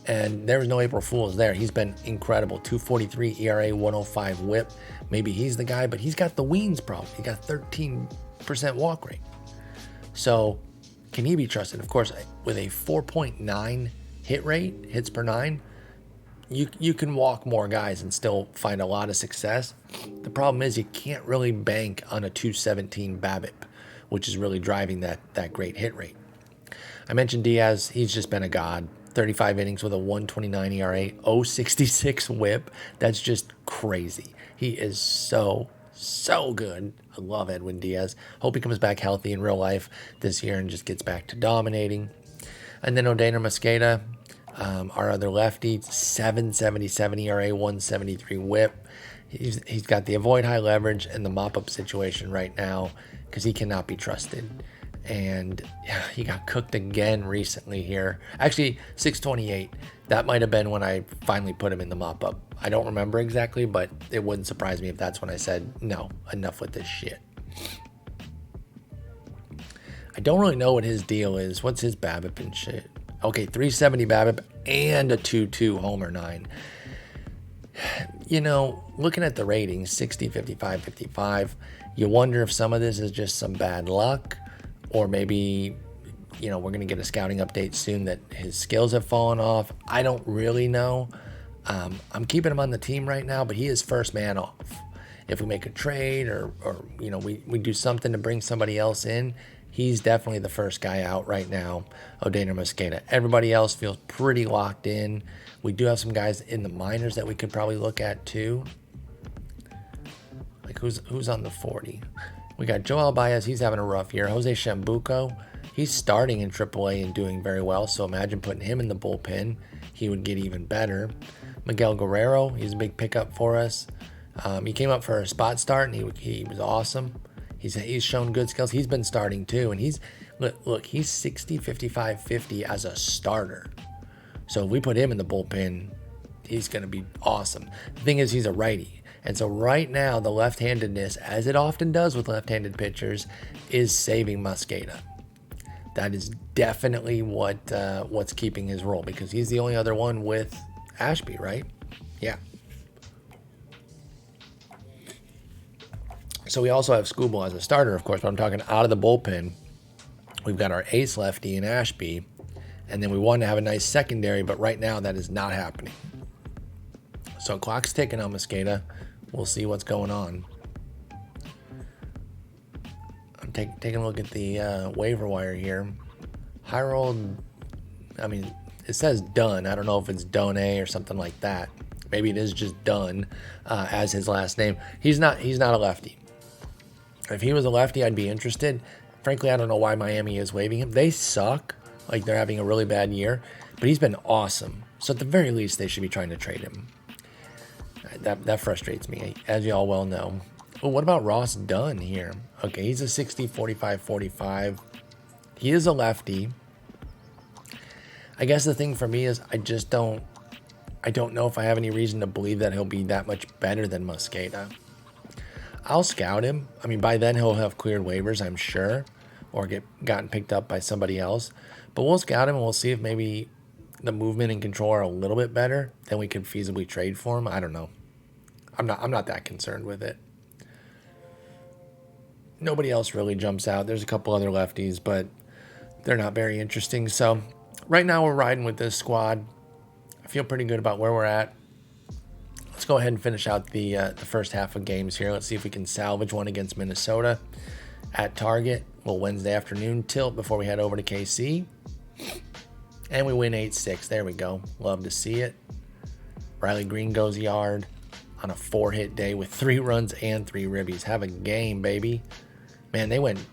And there was no April Fools there. He's been incredible. 2.43 ERA, 105 whip. Maybe he's the guy, but he's got the Weens problem. He got 13% walk rate. So can he be trusted? Of course, with a 4.9 hit rate, hits per 9, you can walk more guys and still find a lot of success. The problem is you can't really bank on a 217 BABIP, which is really driving that great hit rate. I mentioned Diaz. He's just been a god. 35 innings with a 129 ERA, 066 whip. That's just crazy. He is so good. I love Edwin Diaz. Hope he comes back healthy in real life this year and just gets back to dominating. And then Odaner Mosqueda, our other lefty, 777 ERA, 173 whip. He's got the avoid high leverage and the mop-up situation right now because he cannot be trusted. And yeah, he got cooked again recently here. Actually, 628. That might have been when I finally put him in the mop-up. I don't remember exactly, but it wouldn't surprise me if that's when I said, no, enough with this shit. I don't really know what his deal is. What's his BABIP and shit? Okay, 370 BABIP and a 2.2 homer 9. You know, looking at the ratings, 60, 55, 55, you wonder if some of this is just some bad luck, or maybe, you know, we're going to get a scouting update soon that his skills have fallen off. I don't really know. I'm keeping him on the team right now, but he is first man off. If we make a trade or you know, we do something to bring somebody else in, he's definitely the first guy out right now, Odaner Mosqueda. Everybody else feels pretty locked in. We do have some guys in the minors that we could probably look at too. Like who's on the 40? We got Joel Baez. He's having a rough year. Jose Shambuco, he's starting in AAA and doing very well. So imagine putting him in the bullpen. He would get even better. Miguel Guerrero, he's a big pickup for us. He came up for a spot start and he was awesome. He's shown good skills. He's been starting too, and he's 60, 55, 50 as a starter. So if we put him in the bullpen, he's going to be awesome. The thing is, he's a righty, and so right now the left-handedness, as it often does with left-handed pitchers, is saving Mosqueda. That is definitely what's keeping his role, because he's the only other one with Ashby, right? Yeah. So we also have Skubal as a starter, of course, but I'm talking out of the bullpen. We've got our ace lefty in Ashby, and then we want to have a nice secondary, but right now that is not happening. So clock's ticking on Mosqueda. We'll see what's going on. I'm taking a look at the waiver wire here. Harold, I mean, it says Dunn. I don't know if it's Donne or something like that. Maybe it is just Dunn as his last name. He's not a lefty. If he was a lefty, I'd be interested. Frankly, I don't know why Miami is waiving him. They suck. Like, they're having a really bad year. But he's been awesome. So at the very least, they should be trying to trade him. That frustrates me, as you all well know. Oh, what about Ross Dunn here? Okay, he's a 60, 45, 45. He is a lefty. I guess the thing for me is I don't know if I have any reason to believe that he'll be that much better than Mosqueda. I'll scout him. I mean, by then he'll have cleared waivers, I'm sure, or gotten picked up by somebody else. But we'll scout him and we'll see if maybe the movement and control are a little bit better. Then we could feasibly trade for him. I don't know. I'm not that concerned with it. Nobody else really jumps out. There's a couple other lefties, but they're not very interesting. So right now we're riding with this squad. I feel pretty good about where we're at. Let's go ahead and finish out the first half of games here. Let's see if we can salvage one against Minnesota at Target. Well, Wednesday afternoon tilt before we head over to KC. And we win 8-6. There we go. Love to see it. Riley Green goes yard on a 4-hit day with 3 runs and 3 ribbies. Have a game, baby. Man, they went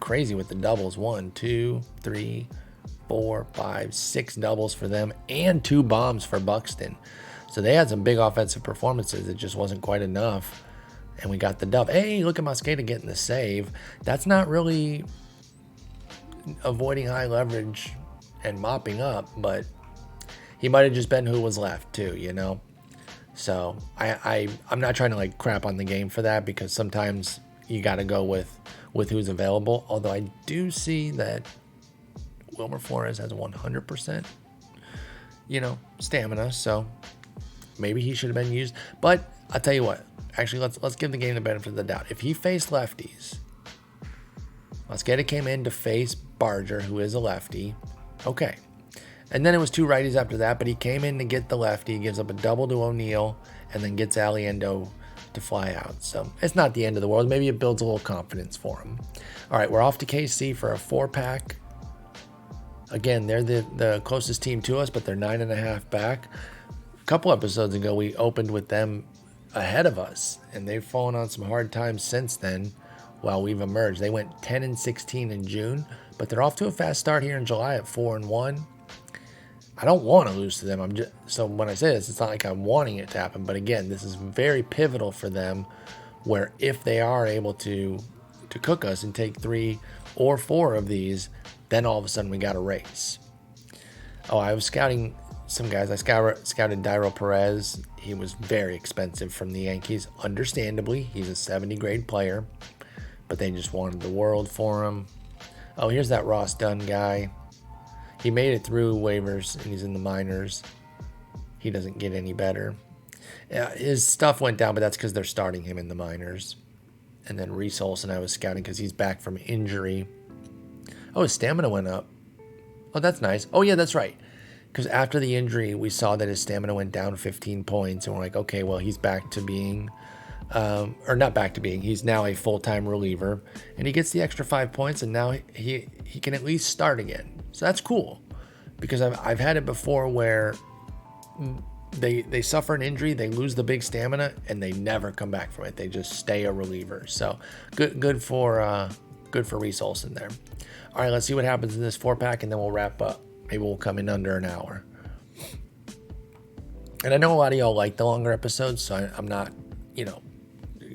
crazy with the doubles. 1, 2, 3, 4, 5, 6 doubles for them and 2 bombs for Buxton. So they had some big offensive performances. It just wasn't quite enough. And we got the dub. Hey, look at Mosqueda getting the save. That's not really avoiding high leverage and mopping up, but he might have just been who was left too, you know? So I'm not trying to like crap on the game for that, because sometimes you got to go with who's available. Although I do see that Wilmer Flores has 100%, stamina. So maybe he should have been used. But I'll tell you what. Actually, let's give the game the benefit of the doubt. If he faced lefties, Mosqueda came in to face Barger, who is a lefty. Okay. And then it was two righties after that, but he came in to get the lefty, gives up a double to O'Neill, and then gets Aliendo to fly out. So it's not the end of the world. Maybe it builds a little confidence for him. All right, we're off to KC for a 4-pack. Again, they're the closest team to us, but they're 9.5 back. A couple episodes ago, we opened with them ahead of us, and they've fallen on some hard times since then while we've emerged. They went 10-16 in June, but they're off to a fast start here in July at 4-1. I don't want to lose to them. So when I say this, it's not like I'm wanting it to happen. But again, this is very pivotal for them, where if they are able to cook us and take 3 or 4 of these, then all of a sudden we got a race. Oh, I was scouting some guys. I scouted Dairo Perez. He was very expensive from the Yankees. Understandably, he's a 70 grade player, but they just wanted the world for him. Oh, here's that Ross Dunn guy. He made it through waivers, and he's in the minors. He doesn't get any better. His stuff went down, but that's because they're starting him in the minors. And then Reese Olson I was scouting because he's back from injury. Oh, his stamina went up. Oh, that's nice. Oh, yeah, that's right. Because after the injury, we saw that his stamina went down 15 points. And we're like, okay, well, he's back to being, or not back to being, he's now a full-time reliever. And he gets the extra 5 points, and now he can at least start again. So that's cool, because I've had it before where they suffer an injury, they lose the big stamina, and they never come back from it. They just stay a reliever. So good for Reese Olson there. All right, let's see what happens in this 4-pack, and then we'll wrap up. Maybe we'll come in under an hour. And I know a lot of y'all like the longer episodes, so I'm not,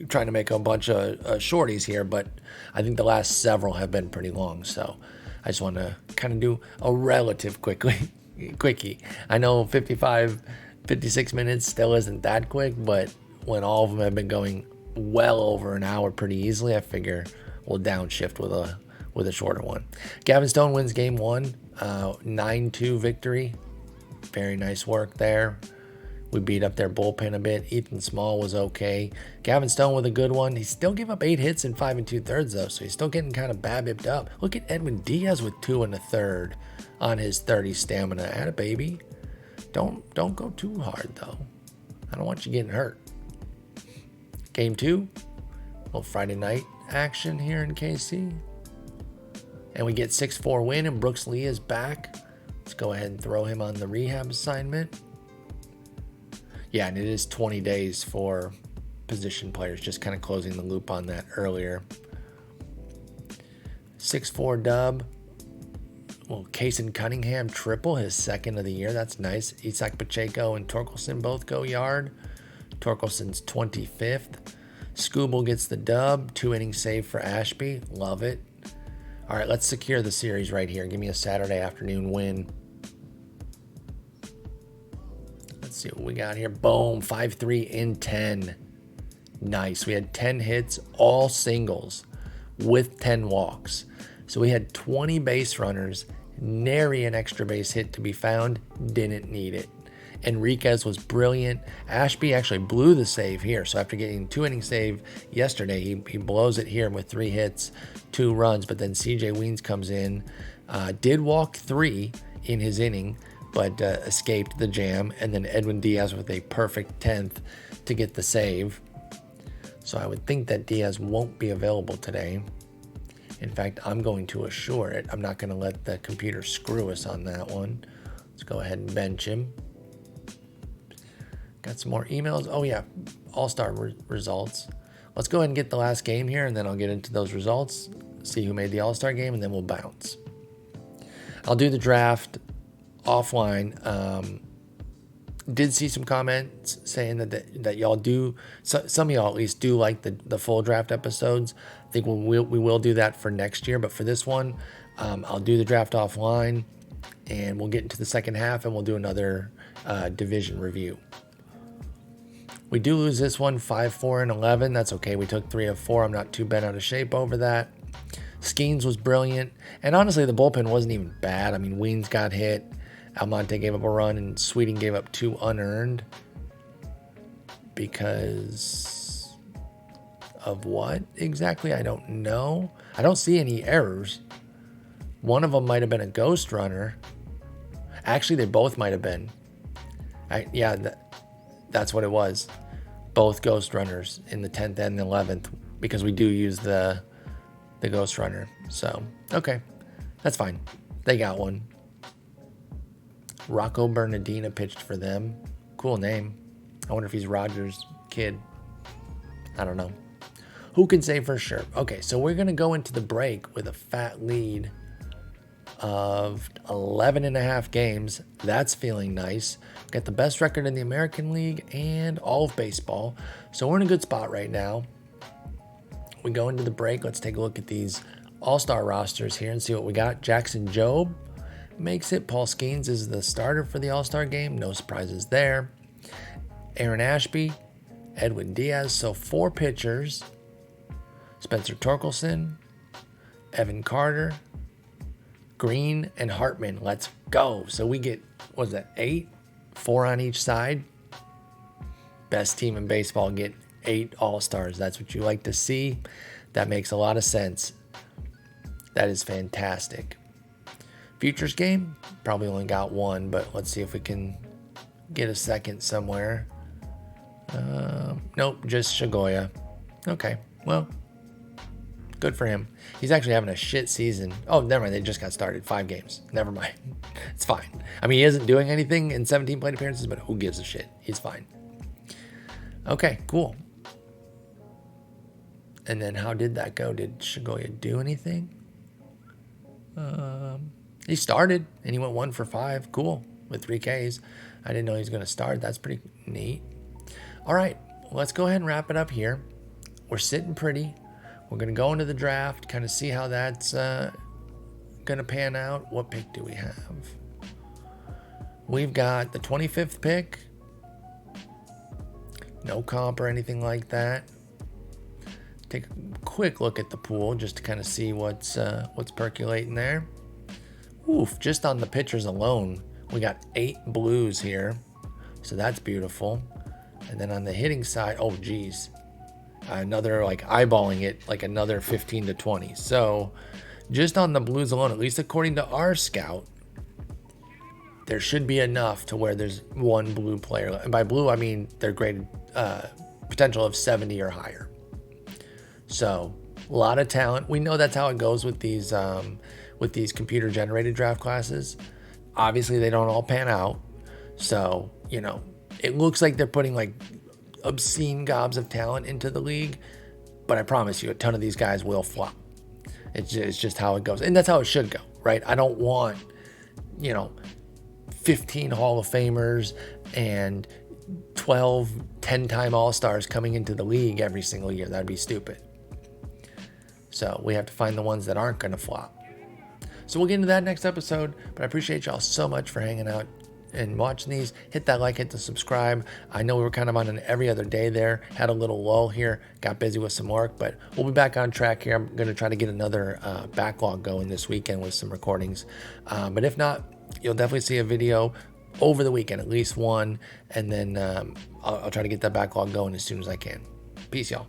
trying to make a bunch of shorties here, but I think the last several have been pretty long, so I just want to kind of do a relative quickie. I know 56 minutes still isn't that quick, but when all of them have been going well over an hour pretty easily, I figure we'll downshift with a shorter one. Gavin Stone wins game 1, 9-2 victory. Very nice work there. We beat up their bullpen a bit. Ethan Small was okay. Gavin Stone with a good one. He still gave up 8 hits in 5 2/3 though, so he's still getting kind of BABIP'd up. Look at Edwin Diaz with 2 1/3 on his 30 stamina. Atta baby. Don't go too hard though. I don't want you getting hurt. Game 2, little Friday night action here in KC, and we get 6-4 win. And Brooks Lee is back. Let's go ahead and throw him on the rehab assignment. Yeah, and it is 20 days for position players, just kind of closing the loop on that earlier. 6-4 dub. Well, Kason Cunningham triple, his second of the year. That's nice. Isak Pacheco and Torkelson both go yard. Torkelson's 25th. Scooble gets the dub. 2-inning save for Ashby. Love it. All right, let's secure the series right here. Give me a Saturday afternoon win. Let's see what we got here. Boom, 5-3 in 10. Nice. We had 10 hits, all singles, with 10 walks. So we had 20 base runners, nary an extra base hit to be found, didn't need it. Enriquez was brilliant. Ashby actually blew the save here. So after getting 2-inning save yesterday, he blows it here with 3 hits, 2 runs. But then CJ Weens comes in, did walk 3 in his inning, but escaped the jam. And then Edwin Diaz with a perfect 10th to get the save. So I would think that Diaz won't be available today. In fact, I'm going to assure it. I'm not going to let the computer screw us on that one. Let's go ahead and bench him. Got some more emails. Oh yeah, All-Star results. Let's go ahead and get the last game here, and then I'll get into those results, see who made the All-Star game, and then we'll bounce. I'll do the draft offline. Did see some comments saying that y'all do, some of y'all at least do like the full draft episodes. I think we will do that for next year, but for this one, I'll do the draft offline, and we'll get into the second half, and we'll do another division review. We do lose this one, 5-4-11. That's okay. We took 3 of 4. I'm not too bent out of shape over that. Skeens was brilliant, and honestly, the bullpen wasn't even bad. I mean, Weens got hit. Almonte gave up a run, and Sweeting gave up 2 unearned. Because of what exactly? I don't know. I don't see any errors. One of them might have been a ghost runner. Actually, they both might have been. That's what it was. Both Ghost Runners in the 10th and the 11th, because we do use the Ghost Runner. So, okay, that's fine. They got one. Rocco Bernardina pitched for them. Cool name. I wonder if he's Rogers' kid. I don't know. Who can say for sure? Okay, so we're going to go into the break with a fat lead of 11.5 games. That's feeling nice. Got the best record in the American League and all of baseball. So we're in a good spot right now. We go into the break. Let's take a look at these all-star rosters here and see what we got. Jackson Jobe makes it. Paul Skeens is the starter for the all-star game. No surprises there. Aaron Ashby, Edwin Diaz. So 4 pitchers. Spencer Torkelson, Evan Carter, Green, and Hartman. Let's go. So we get, what is that, 8? 4 on each side. Best team in baseball get 8 all-stars. That's what you like to see. That makes a lot of sense. That is fantastic. Futures game, probably only got 1, but let's see if we can get a second somewhere. Nope, just Shigoya. Okay, well, good for him. He's actually having a shit season. Oh, never mind. They just got started. 5 games. Never mind. It's fine. I mean, he isn't doing anything in 17 plate appearances, but who gives a shit? He's fine. Okay, cool. And then how did that go? Did Shigoya do anything? He started, and he went 1 for 5. Cool. With 3 Ks. I didn't know he was going to start. That's pretty neat. All right. Let's go ahead and wrap it up here. We're sitting pretty. We're going to go into the draft, kind of see how that's going to pan out. What pick do we have? We've got the 25th pick. No comp or anything like that. Take a quick look at the pool just to kind of see what's percolating there. Oof, just on the pitchers alone, we got 8 blues here. So that's beautiful. And then on the hitting side, oh geez. Another, like, eyeballing it, like another 15 to 20. So just on the blues alone, at least according to our scout, there should be enough to where there's 1 blue player. And by blue, I mean they're graded potential of 70 or higher. So a lot of talent. We know that's how it goes with these computer generated draft classes. Obviously they don't all pan out. So, you know, it looks like they're putting like obscene gobs of talent into the league, but I promise you a ton of these guys will flop. It's just how it goes, and that's how it should go, right? I don't want, 15 Hall of Famers and 12 10-time All-Stars coming into the league every single year. That'd be stupid. So we have to find the ones that aren't going to flop. So we'll get into that next episode, but I appreciate y'all so much for hanging out and watching these. Hit that like, hit the subscribe. I know we were kind of on an every other day there, had a little lull here, got busy with some work, but we'll be back on track here. I'm going to try to get another backlog going this weekend with some recordings, but if not, you'll definitely see a video over the weekend, at least one, and then I'll try to get that backlog going as soon as I can. Peace, y'all.